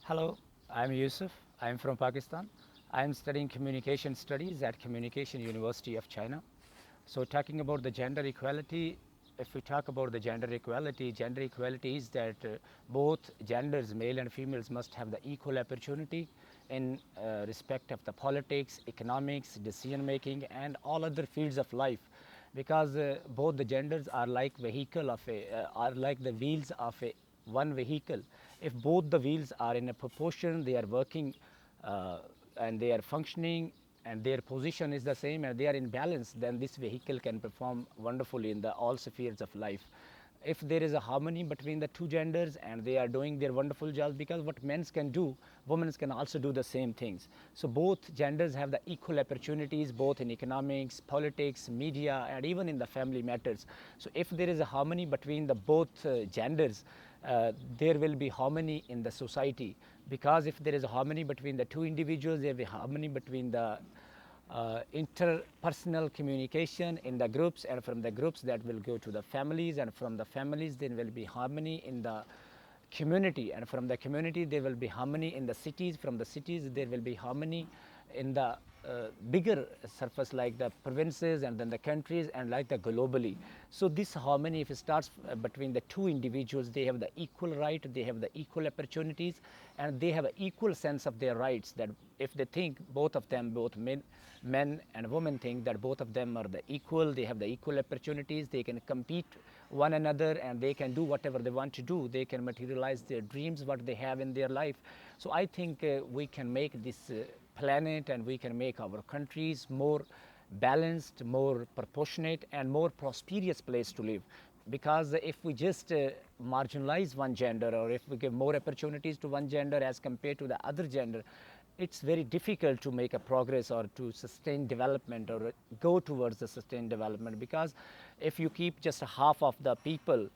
Hello, I'm Yousaf. I'm from Pakistan. I'm studying communication studies at Communication University of China. So talking about the gender equality, if we talk about the gender equality is that both genders, male and females, must have the equal opportunity in respect of the politics, economics, decision making, and all other fields of life, because both the genders are like are like the wheels of a one vehicle. If both the wheels are in a proportion, they are working and they are functioning and their position is the same and they are in balance, then this vehicle can perform wonderfully in the all spheres of life. If there is a harmony between the two genders and they are doing their wonderful jobs, because what men can do, women can also do the same things. So both genders have the equal opportunities, both in economics, politics, media, and even in the family matters. So if there is a harmony between the both genders, there will be harmony in the society, because if there is a harmony between the two individuals, there will be harmony between the interpersonal communication in the groups, and from the groups that will go to the families, and from the families there will be harmony in the community, and from the community there will be harmony in the cities, from the cities there will be harmony in the bigger surface like the provinces and then the countries and like the globally. So this harmony, if it starts between the two individuals, they have the equal right, they have the equal opportunities, and they have an equal sense of their rights, that if they think both of them, both men and women think that both of them are the equal, they have the equal opportunities, they can compete one another and they can do whatever they want to do, they can materialize their dreams, what they have in their life. So I think we can make this planet and we can make our countries more balanced, more proportionate, and more prosperous place to live. Because if we just marginalize one gender, or if we give more opportunities to one gender as compared to the other gender, it's very difficult to make a progress or to sustain development or go towards the sustained development. Because if you keep just half of the people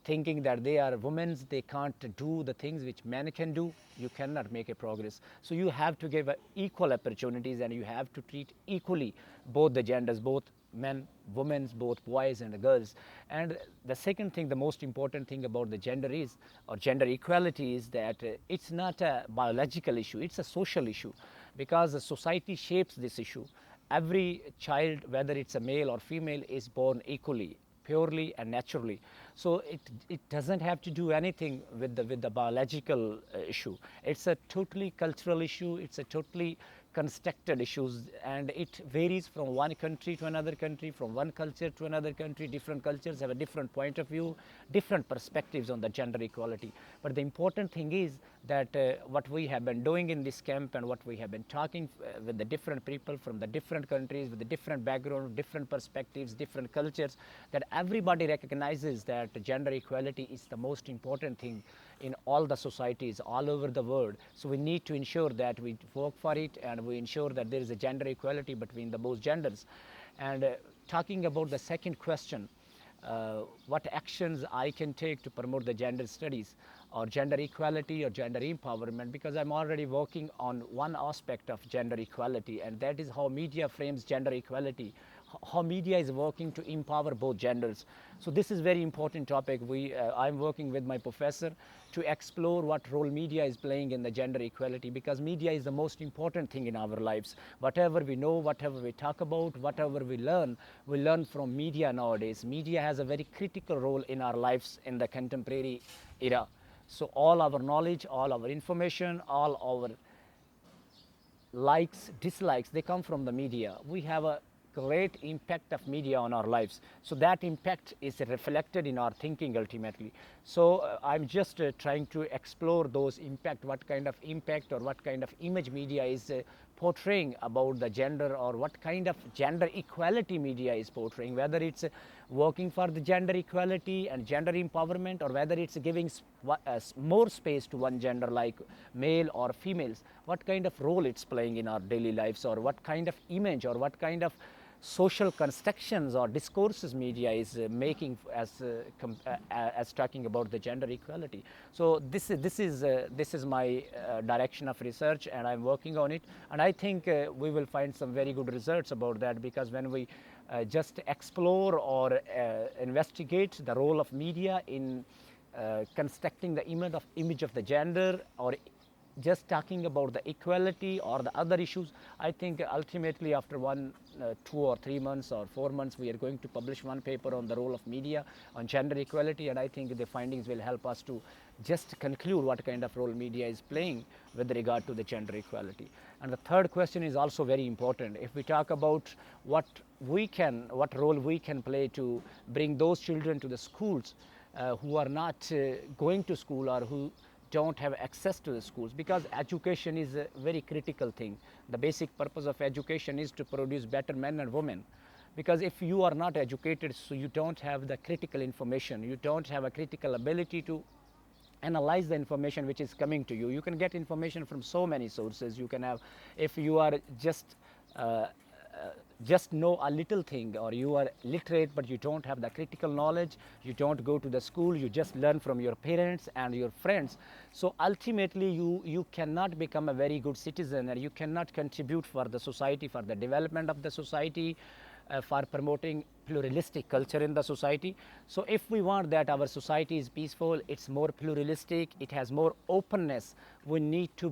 thinking that they are women, they can't do the things which men can do, you cannot make a progress. So you have to give equal opportunities, and you have to treat equally both the genders, both men, women, both boys and girls. And the second thing, the most important thing about the gender is, or gender equality is, that it's not a biological issue, it's a social issue, because the society shapes this issue. Every child, whether it's a male or female, is born equally, purely and naturally. So it doesn't have to do anything with the biological issue. It's a totally cultural issue, it's a totally constructed issues, and it varies from one country to another country, from one culture to another country. Different cultures have a different point of view, different perspectives on the gender equality. But the important thing is that what we have been doing in this camp, and what we have been talking with the different people from the different countries, with the different background, different perspectives, different cultures, that everybody recognizes that gender equality is the most important thing in all the societies all over the world. So we need to ensure that we work for it, and we ensure that there is a gender equality between the both genders. And talking about the second question, what actions I can take to promote the gender studies or gender equality or gender empowerment, because I'm already working on one aspect of gender equality, and that is how media frames gender equality, how media is working to empower both genders. So this is very important topic. I'm working with my professor to explore what role media is playing in the gender equality, because media is the most important thing in our lives. Whatever we know, whatever we talk about, whatever we learn from media nowadays. Media has a very critical role in our lives in the contemporary era. So all our knowledge, all our information, all our likes, dislikes, they come from the media. We have a great impact of media on our lives. So that impact is reflected in our thinking ultimately. So I'm just trying to explore those impact, what kind of impact or what kind of image media is portraying about the gender, or what kind of gender equality media is portraying, whether it's working for the gender equality and gender empowerment, or whether it's giving more space to one gender like male or females, what kind of role it's playing in our daily lives, or what kind of image or what kind of social constructions or discourses media is making as talking about the gender equality. So this is my direction of research, and I'm working on it, and I think we will find some very good results about that, because when we just explore or investigate the role of media in constructing the image of the gender, or just talking about the equality or the other issues. I think ultimately after 2 or 3 months or 4 months, we are going to publish one paper on the role of media on gender equality, and I think the findings will help us to just conclude what kind of role media is playing with regard to the gender equality. And the third question is also very important. If we talk about what role we can play to bring those children to the schools who are not going to school or who don't have access to the schools, because education is a very critical thing. The basic purpose of education is to produce better men and women, because if you are not educated, so you don't have the critical information, you don't have a critical ability to analyze the information which is coming to you. You can get information from so many sources. You can have, if you are just know a little thing, or you are literate but you don't have the critical knowledge, you don't go to the school, you just learn from your parents and your friends. So ultimately you cannot become a very good citizen, and you cannot contribute for the society, for the development of the society, for promoting pluralistic culture in the society. So if we want that our society is peaceful, it's more pluralistic, it has more openness, we need to